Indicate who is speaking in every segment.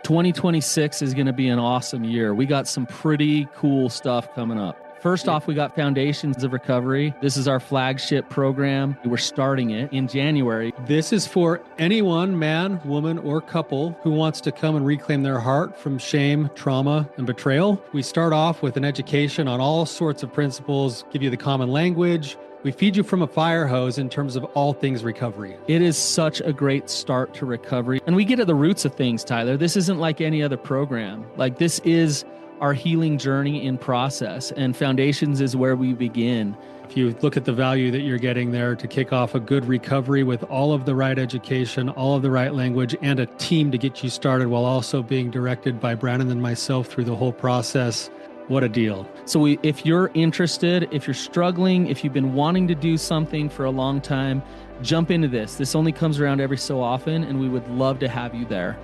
Speaker 1: 2026 is going to be an awesome year. We got some pretty cool stuff coming up. First off, we got Foundations of Recovery. This is our flagship program. We're starting it in January.
Speaker 2: This is for anyone, man, woman, or couple who wants to come and reclaim their heart from shame, trauma, and betrayal. We start off with an education on all sorts of principles, give you the common language. We feed you from a fire hose in terms of all things recovery.
Speaker 1: It is such a great start to recovery. And we get at the roots of things, Tyler. This isn't like any other program. Like, this is our healing journey in process, and Foundations is where we begin.
Speaker 2: If you look at the value that you're getting there to kick off a good recovery with all of the right education, all of the right language, and a team to get you started while also being directed by Brannon and myself through the whole process, what a deal.
Speaker 1: So if you're interested, if you're struggling, if you've been wanting to do something for a long time, jump into this. This only comes around every so often, and we would love to have you there.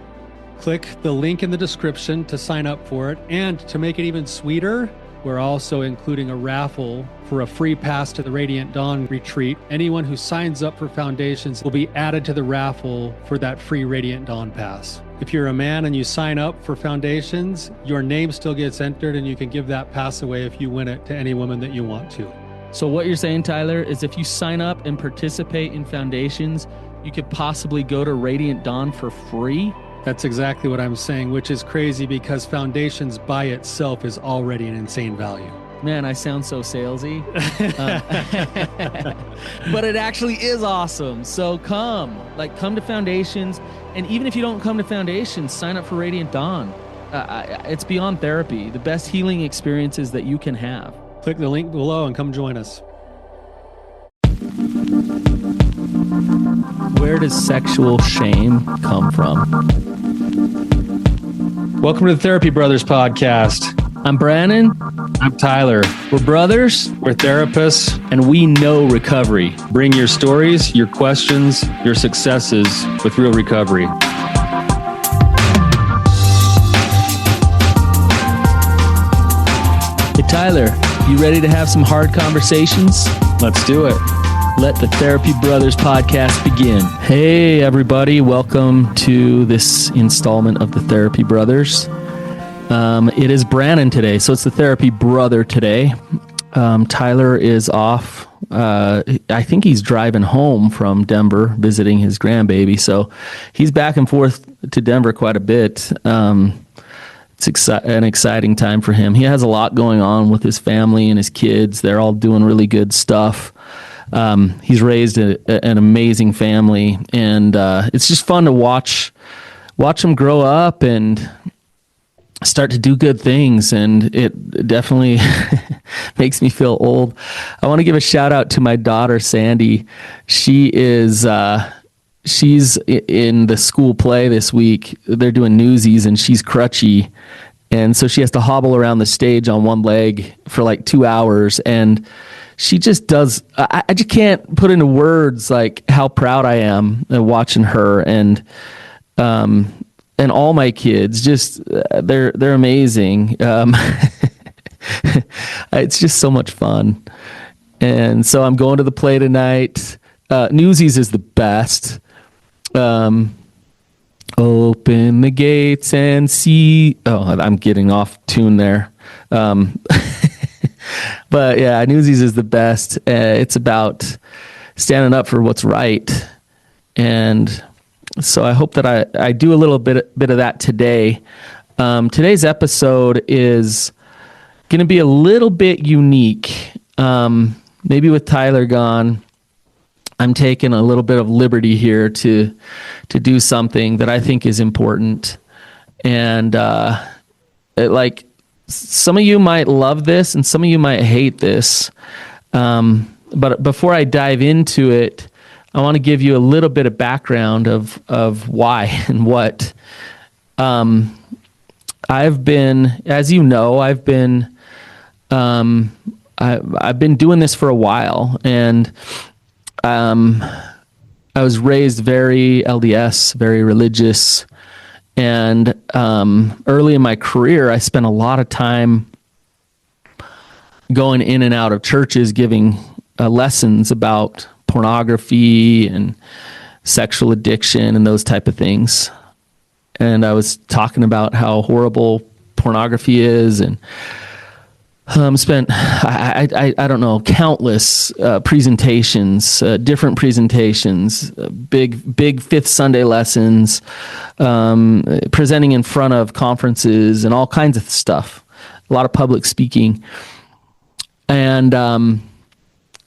Speaker 2: Click the link in the description to sign up for it. And to make it even sweeter, we're also including a raffle for a free pass to the Radiant Dawn retreat. Anyone who signs up for Foundations will be added to the raffle for that free Radiant Dawn pass. If you're a man and you sign up for Foundations, your name still gets entered, and you can give that pass away if you win it to any woman that you want to.
Speaker 1: So what you're saying, Tyler, is if you sign up and participate in Foundations, you could possibly go to Radiant Dawn for free?
Speaker 2: That's exactly what I'm saying, which is crazy because Foundations by itself is already an insane value.
Speaker 1: Man, I sound so salesy. But it actually is awesome. So come to Foundations. And even if you don't come to Foundations, sign up for Radiant Dawn. It's beyond therapy, the best healing experiences that you can have.
Speaker 2: Click the link below and come join us.
Speaker 1: Where does sexual shame come from?
Speaker 2: Welcome to the Therapy Brothers podcast.
Speaker 1: I'm Brannon.
Speaker 2: I'm Tyler.
Speaker 1: We're brothers.
Speaker 2: We're therapists.
Speaker 1: And we know recovery.
Speaker 2: Bring your stories, your questions, your successes with real recovery.
Speaker 1: Hey, Tyler, you ready to have some hard conversations?
Speaker 2: Let's do it.
Speaker 1: Let the Therapy Brothers podcast begin. Hey, everybody. Welcome to this installment of the Therapy Brothers. It is Brannon today, so it's the Therapy Brother today. Tyler is off. I think he's driving home from Denver, visiting his grandbaby. So he's back and forth to Denver quite a bit. It's an exciting time for him. He has a lot going on with his family and his kids. They're all doing really good stuff. He's raised an amazing family, and it's just fun to watch him grow up and start to do good things, and it definitely makes me feel old. I want to give a shout out to my daughter, Sandy. She's in the school play this week. They're doing Newsies, and she's crutchy, and so she has to hobble around the stage on one leg for like 2 hours, and she just does. I just can't put into words like how proud I am watching her, and all my kids. Just they're amazing. It's just so much fun, and so I'm going to the play tonight. Newsies is the best. Open the gates and see. Oh, I'm getting off tune there. But yeah, Newsies is the best. It's about standing up for what's right. And so I hope that I do a little bit of that today. Today's episode is going to be a little bit unique. Maybe with Tyler gone, I'm taking a little bit of liberty here to do something that I think is important. And some of you might love this and some of you might hate this. But before I dive into it, I want to give you a little bit of background of why and what. I've been, as you know, I've been doing this for a while, and I was raised very LDS, very religious. And early in my career, I spent a lot of time going in and out of churches, giving lessons about pornography and sexual addiction and those type of things. and I was talking about how horrible pornography is, and spent I don't know, countless presentations, different presentations, big Fifth Sunday lessons, presenting in front of conferences and all kinds of stuff, a lot of public speaking. And I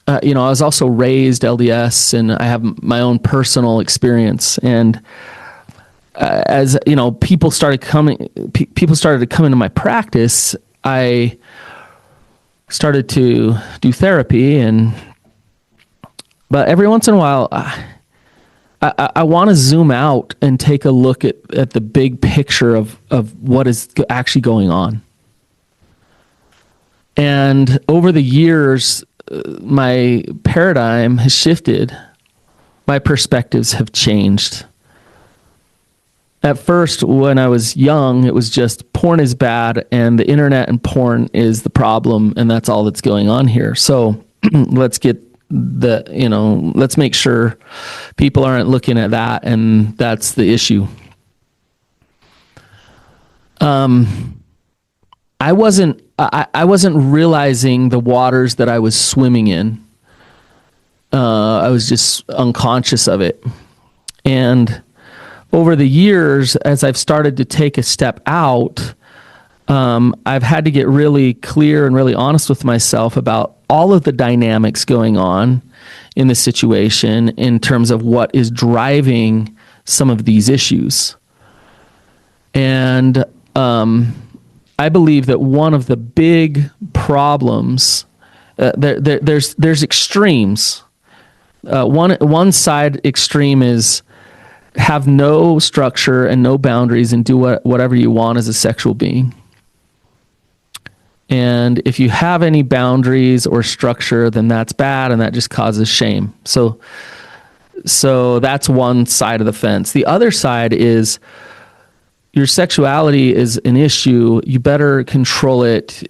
Speaker 1: was also raised LDS, and I have my own personal experience. And as people started to come into my practice, I started to do therapy, but every once in a while, I want to zoom out and take a look at the big picture of what is actually going on. And over the years, my paradigm has shifted. My perspectives have changed. At first, when I was young, it was just porn is bad and the internet and porn is the problem, and that's all that's going on here. So let's make sure people aren't looking at that, and that's the issue. I wasn't realizing the waters that I was swimming in. I was just unconscious of it. And over the years, as I've started to take a step out, I've had to get really clear and really honest with myself about all of the dynamics going on in the situation in terms of what is driving some of these issues. And I believe that one of the big problems, there's extremes. One side extreme is have no structure and no boundaries and do whatever you want as a sexual being. And if you have any boundaries or structure, then that's bad, and that just causes shame. So that's one side of the fence. The other side is your sexuality is an issue. You better control it.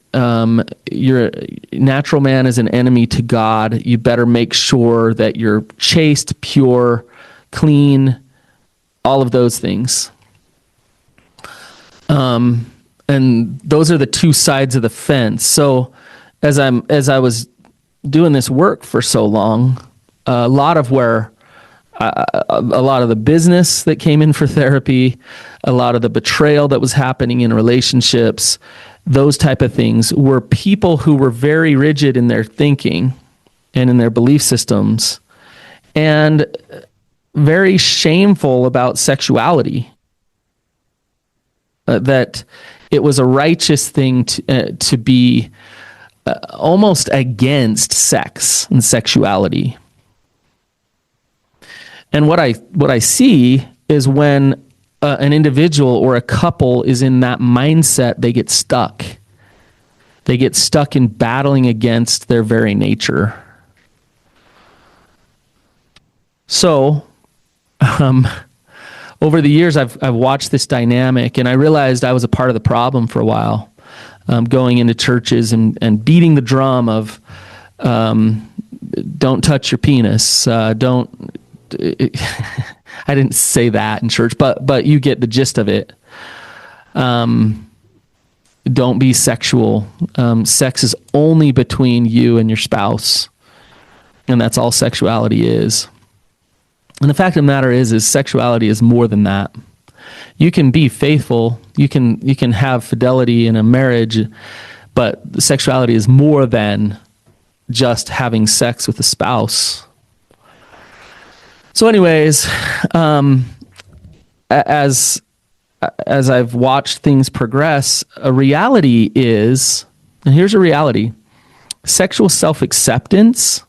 Speaker 1: Your natural man is an enemy to God. You better make sure that you're chaste, pure, clean, all of those things. And those are the two sides of the fence. So as I was doing this work for so long, a lot of the business that came in for therapy, a lot of the betrayal that was happening in relationships, those type of things were people who were very rigid in their thinking and in their belief systems, and very shameful about sexuality. That it was a righteous thing to be almost against sex and sexuality. And what I see is when an individual or a couple is in that mindset, they get stuck. They get stuck in battling against their very nature. So, over the years, I've watched this dynamic, and I realized I was a part of the problem for a while, going into churches and beating the drum of don't touch your penis, don't. I didn't say that in church, but you get the gist of it. Don't be sexual. Sex is only between you and your spouse, and that's all sexuality is. And the fact of the matter is sexuality is more than that. You can be faithful, you can have fidelity in a marriage, but sexuality is more than just having sex with a spouse. So anyways, as I've watched things progress, a reality is, and here's a reality, sexual self-acceptance,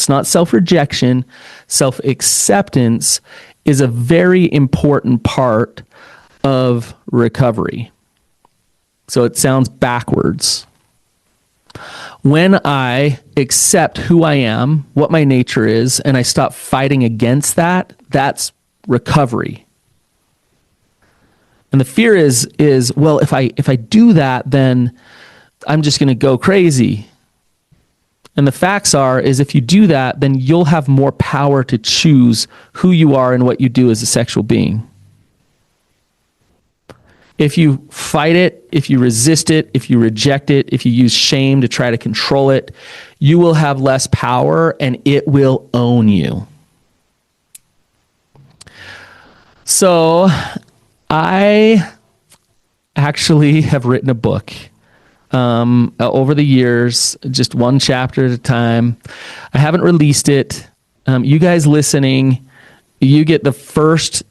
Speaker 1: not self-rejection, self-acceptance is a very important part of recovery. So it sounds backwards. When I accept who I am, what my nature is, and I stop fighting against that, that's recovery. And the fear is well, if I do that, then I'm just going to go crazy. And the facts is if you do that, then you'll have more power to choose who you are and what you do as a sexual being. If you fight it, if you resist it, if you reject it, if you use shame to try to control it, you will have less power and it will own you. So I actually have written a book over the years, just one chapter at a time. I haven't released it. You guys listening, you get the first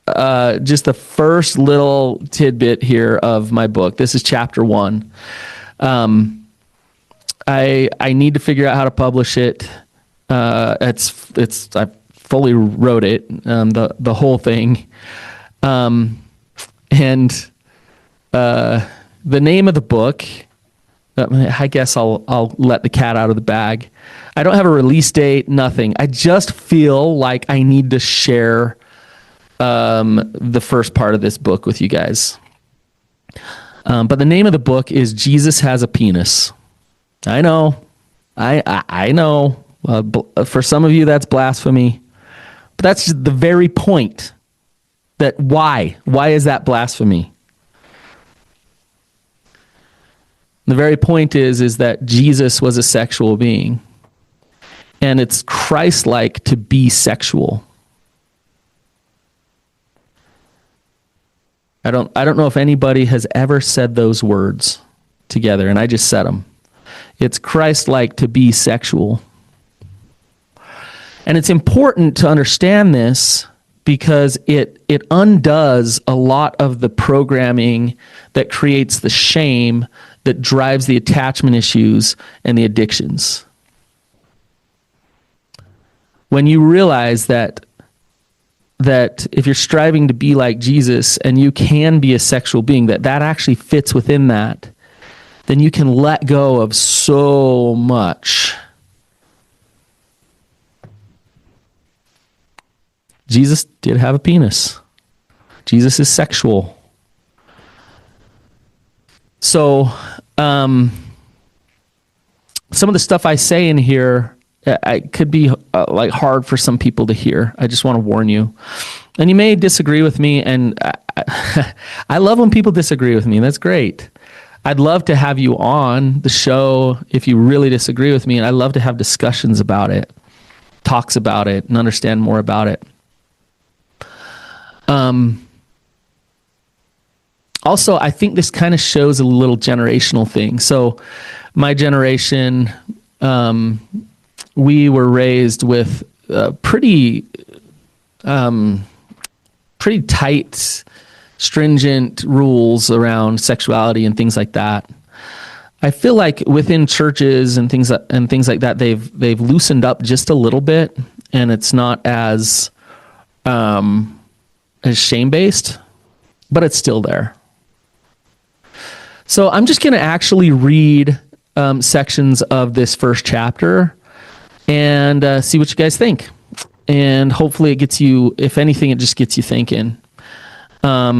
Speaker 1: just the first little tidbit here of my book. This is chapter 1. I need to figure out how to publish it. I fully wrote it, the whole thing. And the name of the book, I guess I'll let the cat out of the bag. I don't have a release date, nothing. I just feel like I need to share the first part of this book with you guys. But the name of the book is Jesus Has a Penis. I know. I know. For some of you, that's blasphemy. But that's just the very point. That why? Why is that blasphemy? The very point is that Jesus was a sexual being. And it's Christ-like to be sexual. I don't know if anybody has ever said those words together, and I just said them. It's Christ-like to be sexual. And it's important to understand this because it undoes a lot of the programming that creates the shame that drives the attachment issues and the addictions. When you realize that if you're striving to be like Jesus and you can be a sexual being, that actually fits within that, then you can let go of so much. Jesus did have a penis. Jesus is sexual. So, some of the stuff I say in here, it could be like hard for some people to hear. I just want to warn you. And you may disagree with me, and I love when people disagree with me. That's great. I'd love to have you on the show if you really disagree with me, and I love to have discussions about it, talks about it, and understand more about it. Also, I think this kind of shows a little generational thing. So my generation, we were raised with pretty tight, stringent rules around sexuality and things like that. I feel like within churches and things like that, they've loosened up just a little bit, and it's not as shame-based, but it's still there. So I'm just going to actually read sections of this first chapter and see what you guys think. And hopefully it gets you, if anything, it just gets you thinking. Let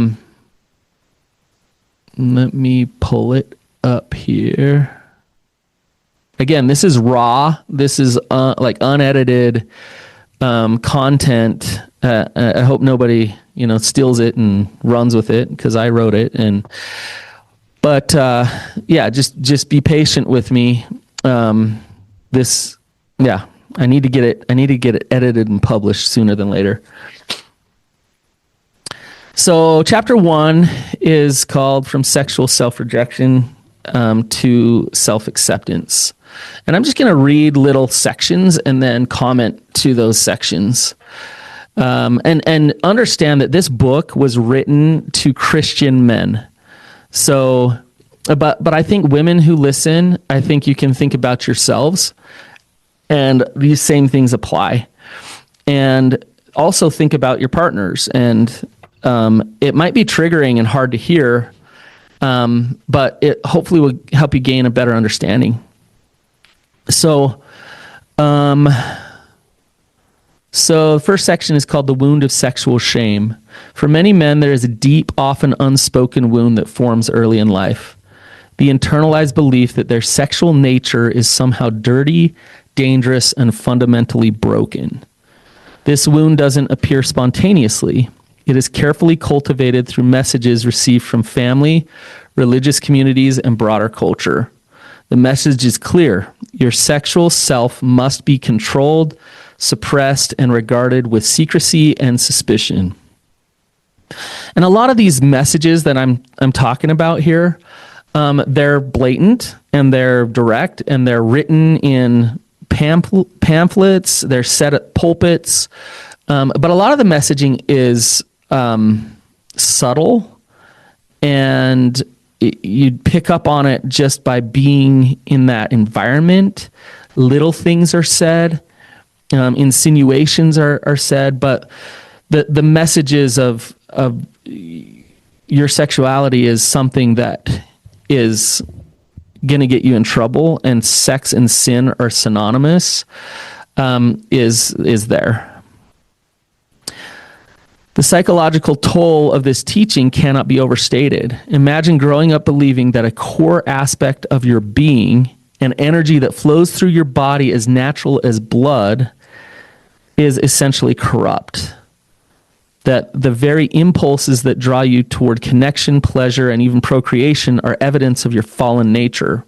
Speaker 1: me pull it up here. Again, this is raw. This is like unedited content. I hope nobody, steals it and runs with it because I wrote it. But yeah, just be patient with me. I need to get it edited and published sooner than later. So chapter 1 is called From Sexual Self-Rejection to Self-Acceptance. And I'm just going to read little sections and then comment to those sections. And understand that this book was written to Christian men. So, but I think women who listen, I think you can think about yourselves, and these same things apply. And also think about your partners, and it might be triggering and hard to hear, but it hopefully will help you gain a better understanding. So the first section is called The Wound of Sexual Shame. For many men, there is a deep, often unspoken wound that forms early in life. The internalized belief that their sexual nature is somehow dirty, dangerous, and fundamentally broken. This wound doesn't appear spontaneously. It is carefully cultivated through messages received from family, religious communities, and broader culture. The message is clear. Your sexual self must be controlled, suppressed, and regarded with secrecy and suspicion. And a lot of these messages that I'm talking about here, they're blatant and they're direct and they're written in pamphlets. They're set at pulpits. But a lot of the messaging is subtle, and you'd pick up on it just by being in that environment. Little things are said, insinuations are said, but the messages of your sexuality is something that is going to get you in trouble, and sex and sin are synonymous, is there. The psychological toll of this teaching cannot be overstated. Imagine growing up believing that a core aspect of your being, an energy that flows through your body as natural as blood, is essentially corrupt. That the very impulses that draw you toward connection, pleasure, and even procreation are evidence of your fallen nature.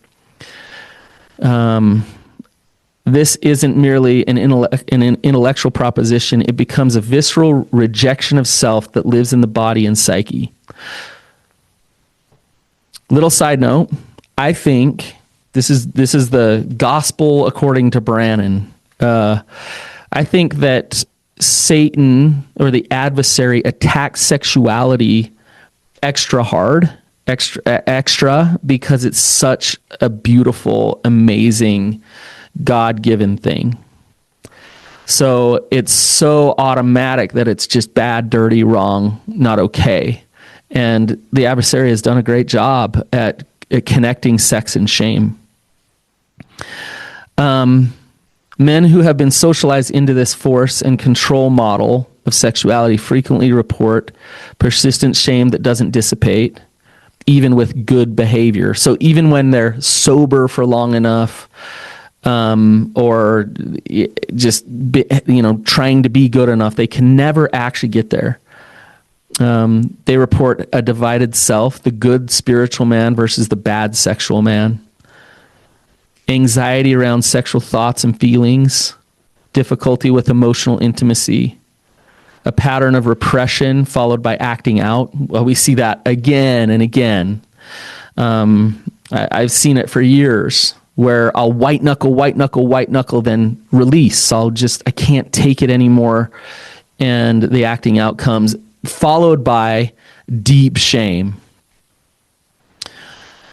Speaker 1: This isn't merely an intellectual proposition. It becomes a visceral rejection of self that lives in the body and psyche. Little side note, I think this is the gospel according to Brannon. I think that Satan, or the adversary, attacks sexuality extra hard, extra because it's such a beautiful, amazing, God-given thing. So it's so automatic that it's just bad, dirty, wrong, not okay. And the adversary has done a great job at connecting sex and shame. Men who have been socialized into this force and control model of sexuality frequently report persistent shame that doesn't dissipate, even with good behavior. So even when they're sober for long enough, or just trying to be good enough, they can never actually get there. They report a divided self, the good spiritual man versus the bad sexual man. Anxiety around sexual thoughts and feelings, difficulty with emotional intimacy, a pattern of repression followed by acting out. Well, we see that again and again. I've seen it for years, where I'll white knuckle, then release. I can't take it anymore. And the acting out comes, followed by deep shame.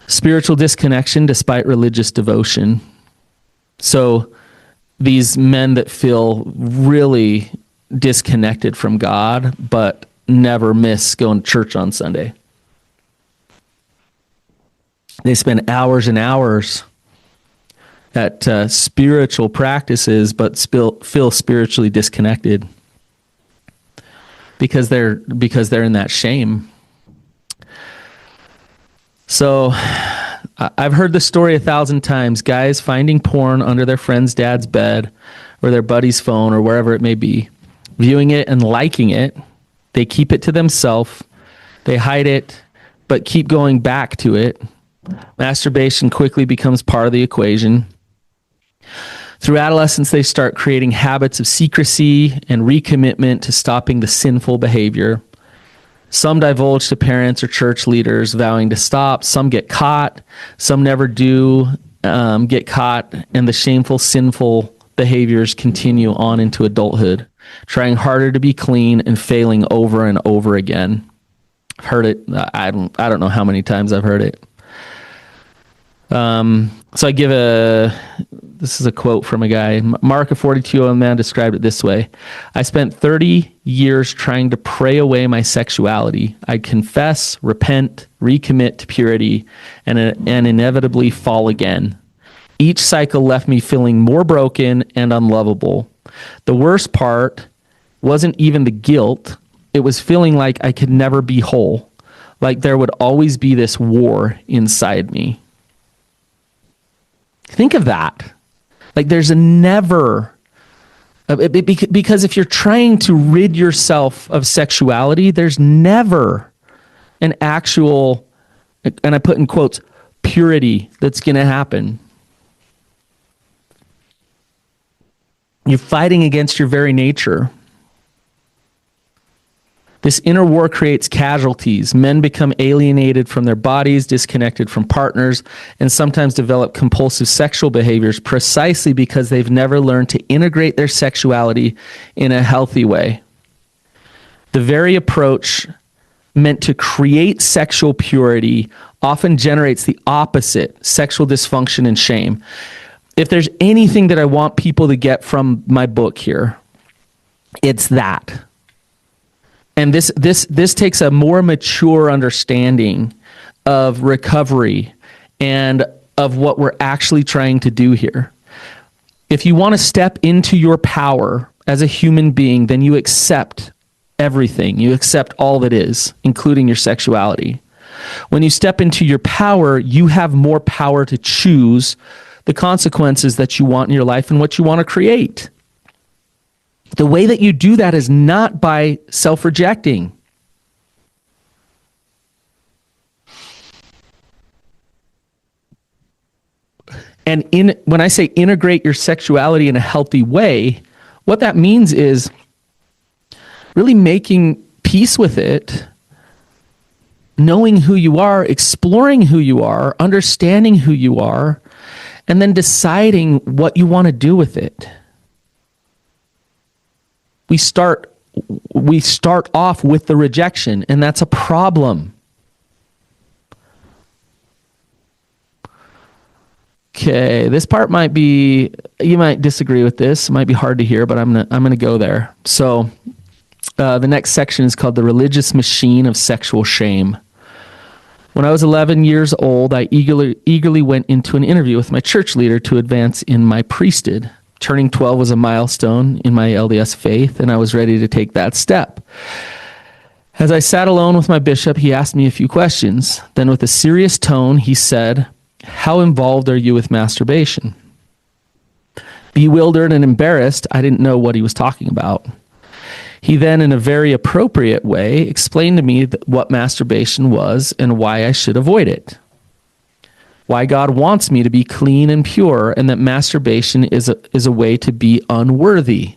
Speaker 1: Spiritual disconnection despite religious devotion. So these men that feel really disconnected from God, but never miss going to church on Sunday. They spend hours and hours at spiritual practices, but feel spiritually disconnected because they're in that shame. So I've heard the story 1,000 times. Guys finding porn under their friend's dad's bed or their buddy's phone or wherever it may be, viewing it and liking it. They keep it to themselves. They hide it, but keep going back to it. Masturbation quickly becomes part of the equation. Through adolescence, they start creating habits of secrecy and recommitment to stopping the sinful behavior. Some divulge to parents or church leaders, vowing to stop. Some get caught. Some never do get caught. And the shameful, sinful behaviors continue on into adulthood, trying harder to be clean and failing over and over again. I've heard it. I don't know how many times I've heard it. So I give this is a quote from a guy. Mark, a 42-year-old man, described it this way. I spent 30 years trying to pray away my sexuality. I'd confess, repent, recommit to purity, and inevitably fall again. Each cycle left me feeling more broken and unlovable. The worst part wasn't even the guilt. It was feeling like I could never be whole, like there would always be this war inside me. Think of that. Like there's never Because if you're trying to rid yourself of sexuality, there's never an actual, and I put in quotes, purity that's going to happen. You're fighting against your very nature. This inner war creates casualties. Men become alienated from their bodies, disconnected from partners, and sometimes develop compulsive sexual behaviors precisely because they've never learned to integrate their sexuality in a healthy way. The very approach meant to create sexual purity often generates the opposite, sexual dysfunction and shame. If there's anything that I want people to get from my book here, it's that. And this takes a more mature understanding of recovery and of what we're actually trying to do here. If you want to step into your power as a human being, then you accept everything. You accept all that is, including your sexuality. When you step into your power, you have more power to choose the consequences that you want in your life and what you want to create. The way that you do that is not by self-rejecting. And when I say integrate your sexuality in a healthy way, what that means is really making peace with it, knowing who you are, exploring who you are, understanding who you are, and then deciding what you want to do with it. We start off with the rejection, and that's a problem. Okay, this part might be, you might disagree with this. It might be hard to hear, but I'm gonna go there. So the next section is called The Religious Machine of Sexual Shame. When I was 11 years old, I eagerly went into an interview with my church leader to advance in my priesthood. Turning 12 was a milestone in my LDS faith, and I was ready to take that step. As I sat alone with my bishop, he asked me a few questions. Then with a serious tone, he said, "How involved are you with masturbation?" Bewildered and embarrassed, I didn't know what he was talking about. He then, in a very appropriate way, explained to me what masturbation was and why I should avoid it. Why God wants me to be clean and pure, and that masturbation is a way to be unworthy.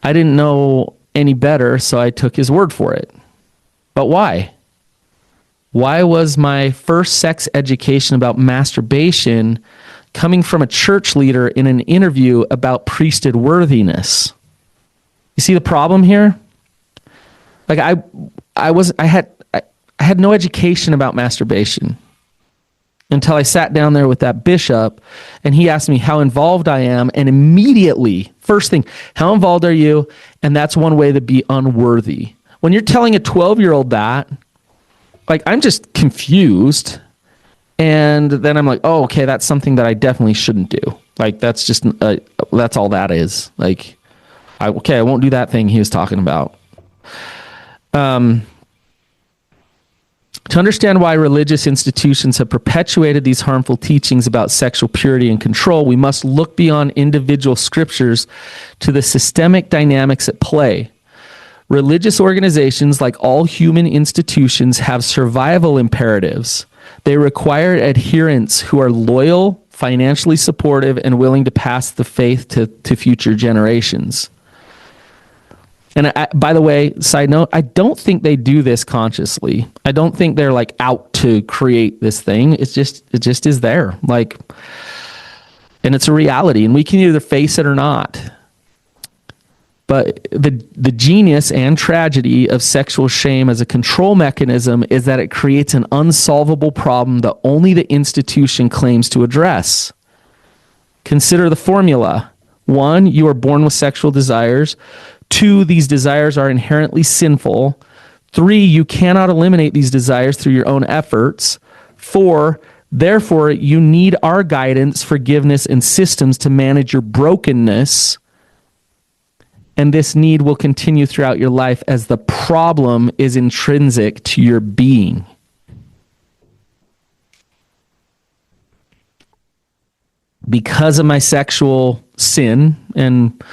Speaker 1: I didn't know any better, so I took his word for it. But why? Why was my first sex education about masturbation coming from a church leader in an interview about priesthood worthiness? You see the problem here? Like I had no education about masturbation until I sat down there with that bishop, and he asked me how involved I am, and immediately, first thing, how involved are you? And that's one way to be unworthy. When you're telling a 12-year-old that, like, I'm just confused, and then I'm like, oh, okay, that's something that I definitely shouldn't do. Like, that's just, that's all that is. Like, I won't do that thing he was talking about. To understand why religious institutions have perpetuated these harmful teachings about sexual purity and control, we must look beyond individual scriptures to the systemic dynamics at play. Religious organizations, like all human institutions, have survival imperatives. They require adherents who are loyal, financially supportive, and willing to pass the faith to future generations. And by the way, side note, I don't think they do this consciously. I don't think they're like out to create this thing. It just is there. Like, and it's a reality, and we can either face it or not. But the genius and tragedy of sexual shame as a control mechanism is that it creates an unsolvable problem that only the institution claims to address. Consider the formula. 1, you are born with sexual desires. 2, these desires are inherently sinful. 3, you cannot eliminate these desires through your own efforts. 4, therefore, you need our guidance, forgiveness, and systems to manage your brokenness. And this need will continue throughout your life as the problem is intrinsic to your being. because of my sexual sin and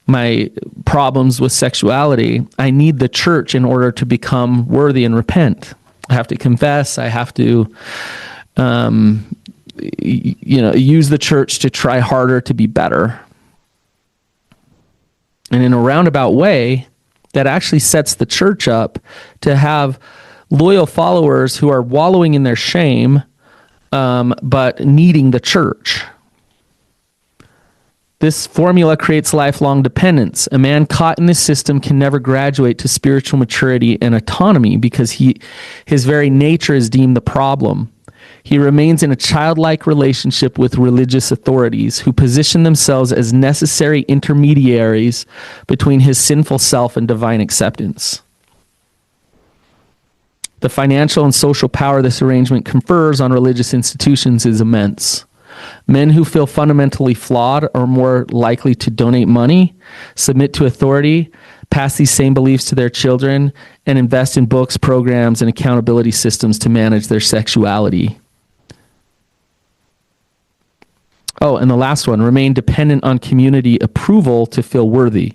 Speaker 1: my problems with sexuality, I need the church in order to become worthy and repent. I have to confess. I have to, use the church to try harder to be better. And in a roundabout way, that actually sets the church up to have loyal followers who are wallowing in their shame, but needing the church. This formula creates lifelong dependence. A man caught in this system can never graduate to spiritual maturity and autonomy because his very nature is deemed the problem. He remains in a childlike relationship with religious authorities who position themselves as necessary intermediaries between his sinful self and divine acceptance. The financial and social power this arrangement confers on religious institutions is immense. Men who feel fundamentally flawed are more likely to donate money, submit to authority, pass these same beliefs to their children, and invest in books, programs, and accountability systems to manage their sexuality. Oh, and the last one, remain dependent on community approval to feel worthy.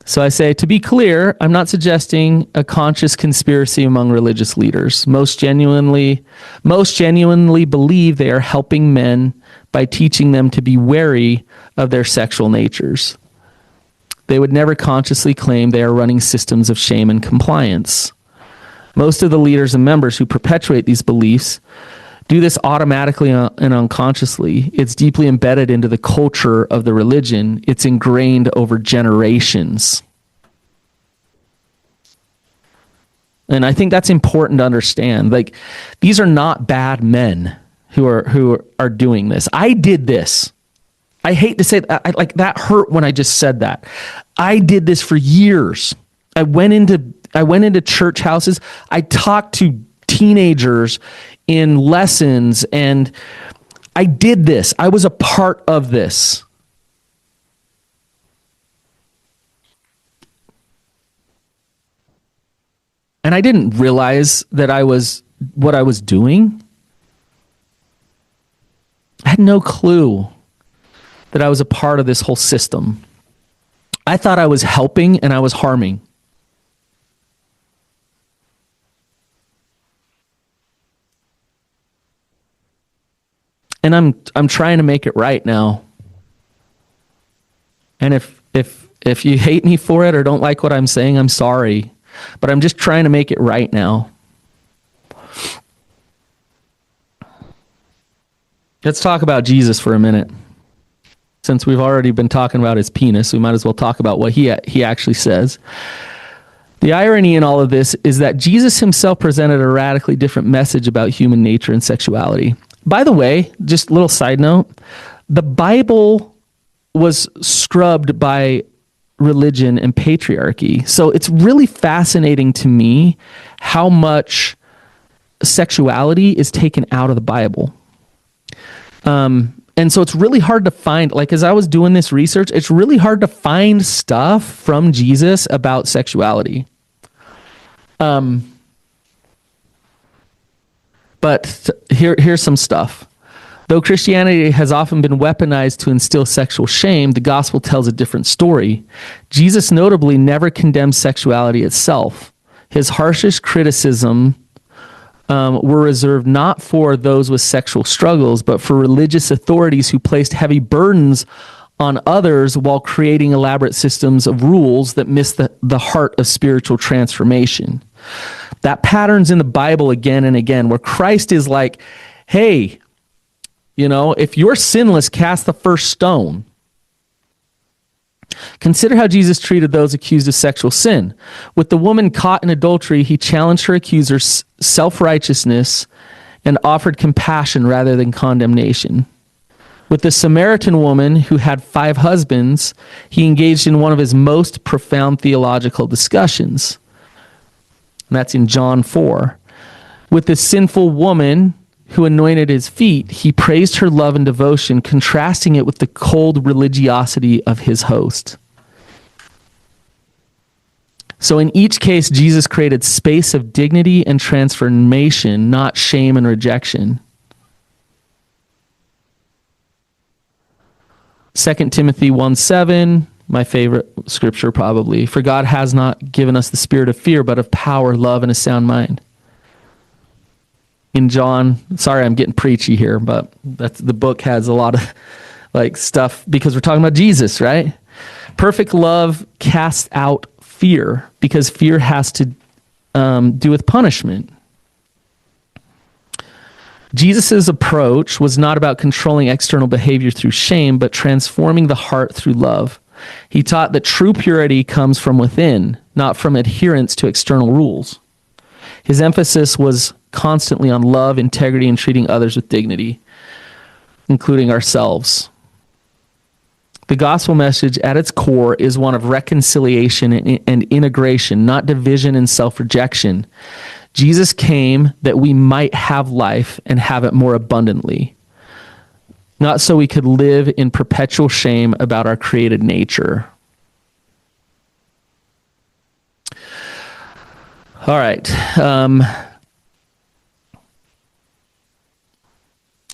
Speaker 1: So I say, to be clear, I'm not suggesting a conscious conspiracy among religious leaders. Most genuinely believe they are helping men by teaching them to be wary of their sexual natures. They would never consciously claim they are running systems of shame and compliance. Most of the leaders and members who perpetuate these beliefs do this automatically and unconsciously. It's deeply embedded into the culture of the religion. It's ingrained over generations. And I think that's important to understand. Like, these are not bad men who are doing this. I did this. I hate to say that. That hurt when I just said that. I did this for years. I went into church houses. I talked to teenagers in lessons, and I did this. I was a part of this. And I didn't realize that what I was doing. I had no clue that I was a part of this whole system. I thought I was helping and I was harming. And I'm trying to make it right now. And if you hate me for it or don't like what I'm saying, I'm sorry. But I'm just trying to make it right now. Let's talk about Jesus for a minute. Since we've already been talking about his penis, we might as well talk about what he actually says. The irony in all of this is that Jesus himself presented a radically different message about human nature and sexuality. By the way, just a little side note, the Bible was scrubbed by religion and patriarchy. So it's really fascinating to me how much sexuality is taken out of the Bible. And so it's really hard to find, like, as I was doing this research, it's really hard to find stuff from Jesus about sexuality. But here's some stuff. Though Christianity has often been weaponized to instill sexual shame, the gospel tells a different story. Jesus notably never condemned sexuality itself. His harshest criticism were reserved not for those with sexual struggles, but for religious authorities who placed heavy burdens on others while creating elaborate systems of rules that miss the heart of spiritual transformation. That pattern's in the Bible again and again, where Christ is like, hey, if you're sinless, cast the first stone. Consider how Jesus treated those accused of sexual sin. With the woman caught in adultery, he challenged her accuser's self-righteousness and offered compassion rather than condemnation. With the Samaritan woman who had 5 husbands, he engaged in one of his most profound theological discussions. And that's in John 4. With the sinful woman who anointed his feet, he praised her love and devotion, contrasting it with the cold religiosity of his host. So in each case, Jesus created space of dignity and transformation, not shame and rejection. 2 Timothy 1:7, my favorite scripture probably. For God has not given us the spirit of fear, but of power, love, and a sound mind. In John, sorry I'm getting preachy here, but the book has a lot of like stuff because we're talking about Jesus, right? Perfect love casts out fear because fear has to do with punishment. Jesus' approach was not about controlling external behavior through shame, but transforming the heart through love. He taught that true purity comes from within, not from adherence to external rules. His emphasis was constantly on love, integrity, and treating others with dignity, including ourselves. The gospel message at its core is one of reconciliation and integration, not division and self-rejection. Jesus came that we might have life and have it more abundantly, not so we could live in perpetual shame about our created nature. All right.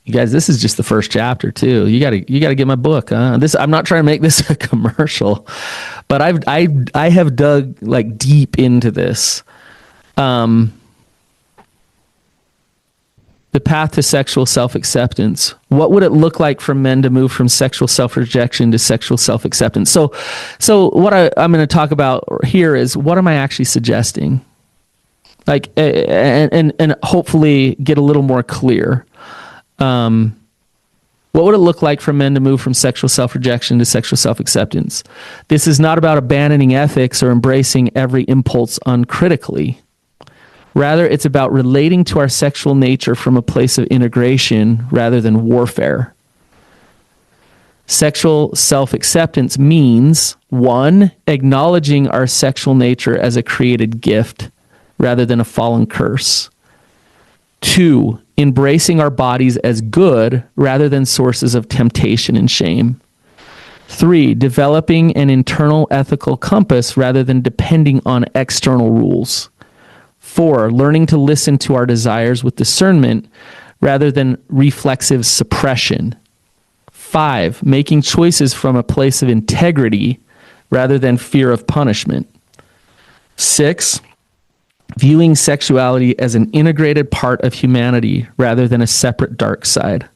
Speaker 1: You guys, this is just the first chapter too. You gotta get my book. I'm not trying to make this a commercial, but I have dug like deep into this. The path to sexual self-acceptance. What would it look like for men to move from sexual self-rejection to sexual self-acceptance? So what I'm going to talk about here is what am I actually suggesting? Like, and hopefully get a little more clear. What would it look like for men to move from sexual self-rejection to sexual self-acceptance? This is not about abandoning ethics or embracing every impulse uncritically. Rather, it's about relating to our sexual nature from a place of integration rather than warfare. Sexual self-acceptance means, 1, acknowledging our sexual nature as a created gift rather than a fallen curse. 2, embracing our bodies as good rather than sources of temptation and shame. 3, developing an internal ethical compass rather than depending on external rules. 4, learning to listen to our desires with discernment rather than reflexive suppression. 5, making choices from a place of integrity rather than fear of punishment. 6, viewing sexuality as an integrated part of humanity rather than a separate dark side.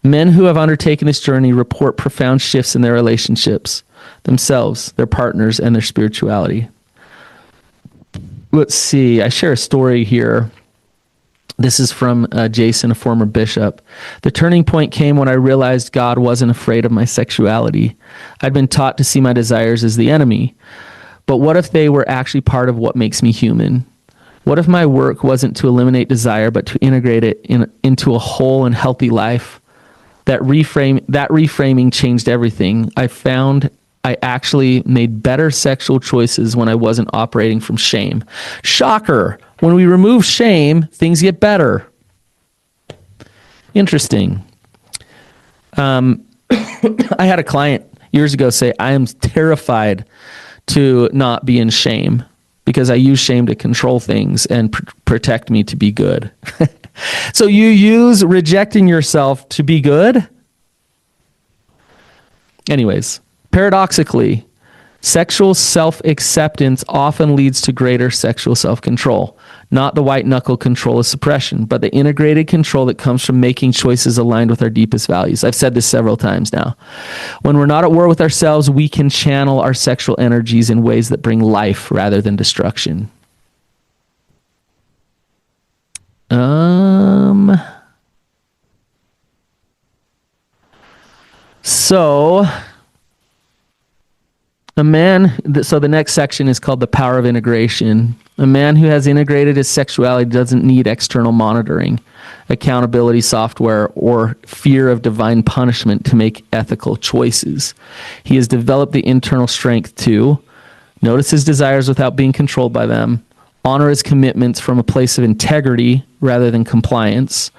Speaker 1: Men who have undertaken this journey report profound shifts in their relationships, themselves, their partners, and their spirituality. Let's see. I share a story here. This is from Jason, a former bishop. The turning point came when I realized God wasn't afraid of my sexuality. I'd been taught to see my desires as the enemy. But what if they were actually part of what makes me human? What if my work wasn't to eliminate desire, but to integrate it into a whole and healthy life? That reframing changed everything. I found I actually made better sexual choices when I wasn't operating from shame. Shocker. When we remove shame, things get better. Interesting. I had a client years ago say, I am terrified to not be in shame because I use shame to control things and protect me to be good. So you use rejecting yourself to be good? Anyways. Paradoxically, sexual self-acceptance often leads to greater sexual self-control, not the white-knuckle control of suppression, but the integrated control that comes from making choices aligned with our deepest values. I've said this several times now. When we're not at war with ourselves, we can channel our sexual energies in ways that bring life rather than destruction. So the next section is called the power of integration. A man who has integrated his sexuality doesn't need external monitoring, accountability software, or fear of divine punishment to make ethical choices. He has developed the internal strength to notice his desires without being controlled by them, honor his commitments from a place of integrity rather than compliance,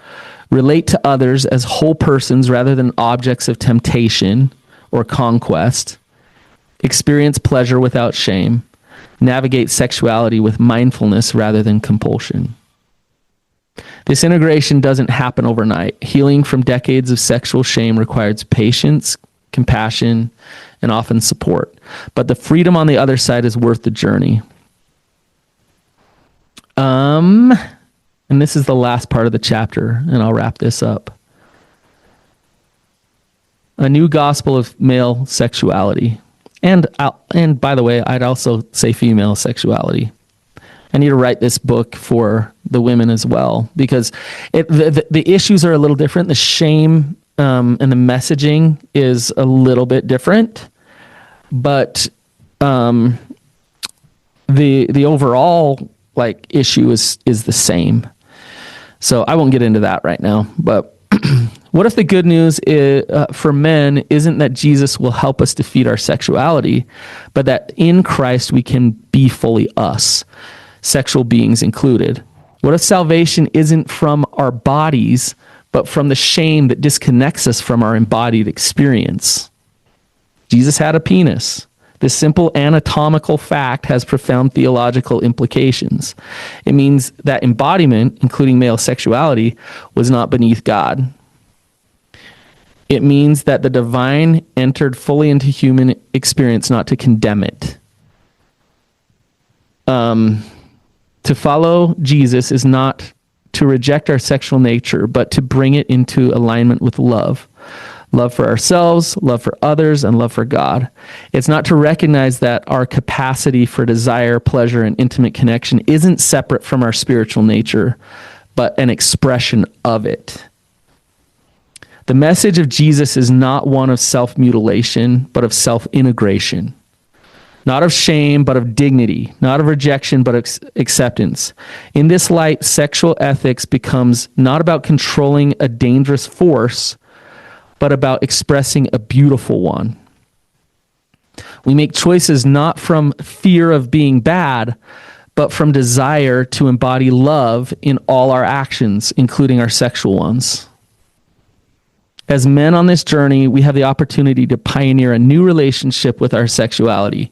Speaker 1: relate to others as whole persons rather than objects of temptation or conquest, experience pleasure without shame, navigate sexuality with mindfulness rather than compulsion. This integration doesn't happen overnight. Healing from decades of sexual shame requires patience, compassion, and often support. But the freedom on the other side is worth the journey. And this is the last part of the chapter, and I'll wrap this up. A new gospel of male sexuality. And by the way, I'd also say female sexuality. I need to write this book for the women as well, because the issues are a little different. The shame and the messaging is a little bit different, but the overall issue is the same. So I won't get into that right now. But what if the good news for men isn't that Jesus will help us defeat our sexuality, but that in Christ we can be fully us, sexual beings included? What if salvation isn't from our bodies, but from the shame that disconnects us from our embodied experience? Jesus had a penis. This simple anatomical fact has profound theological implications. It means that embodiment, including male sexuality, was not beneath God. It means that the divine entered fully into human experience, not to condemn it. To follow Jesus is not to reject our sexual nature, but to bring it into alignment with love. Love for ourselves, love for others, and love for God. It's not to recognize that our capacity for desire, pleasure, and intimate connection isn't separate from our spiritual nature, but an expression of it. The message of Jesus is not one of self-mutilation, but of self-integration. Not of shame, but of dignity. Not of rejection, but of acceptance. In this light, sexual ethics becomes not about controlling a dangerous force, but about expressing a beautiful one. We make choices not from fear of being bad, but from desire to embody love in all our actions, including our sexual ones. As men on this journey, we have the opportunity to pioneer a new relationship with our sexuality,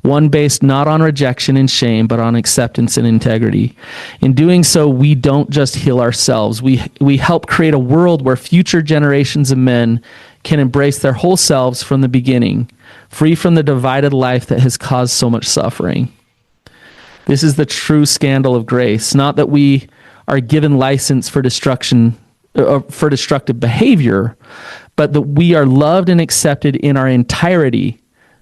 Speaker 1: one based not on rejection and shame, but on acceptance and integrity. In doing so, we don't just heal ourselves. We help create a world where future generations of men can embrace their whole selves from the beginning, free from the divided life that has caused so much suffering. This is the true scandal of grace, not that we are given license for destructive behavior, but that we are loved and accepted in our entirety,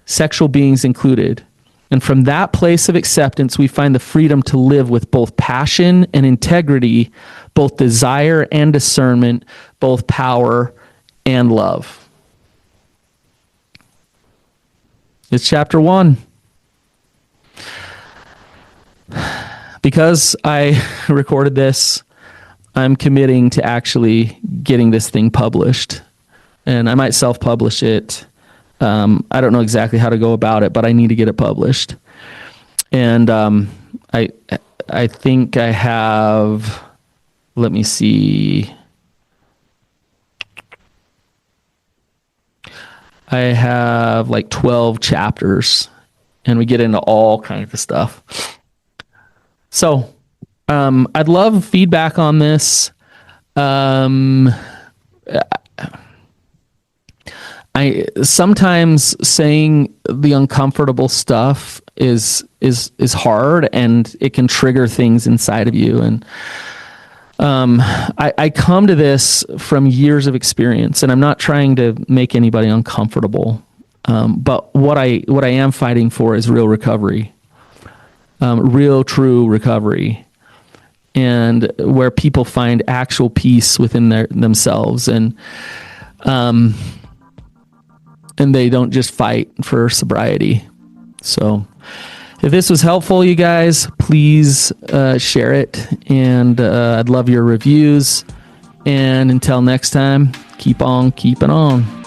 Speaker 1: sexual beings included. And from that place of acceptance, we find the freedom to live with both passion and integrity, both desire and discernment, both power and love. It's chapter 1. Because I recorded this, I'm committing to actually getting this thing published. And I might self-publish it. I don't know exactly how to go about it, but I need to get it published. And I think I have, let me see. I have 12 chapters, and we get into all kinds of stuff. So I'd love feedback on this. I sometimes saying the uncomfortable stuff is hard, and it can trigger things inside of you. And I come to this from years of experience, and I'm not trying to make anybody uncomfortable. But what I am fighting for is real recovery, real true recovery, and where people find actual peace within themselves, and they don't just fight for sobriety. So if this was helpful, you guys, please share it. And I'd love your reviews. And until next time, keep on keeping on.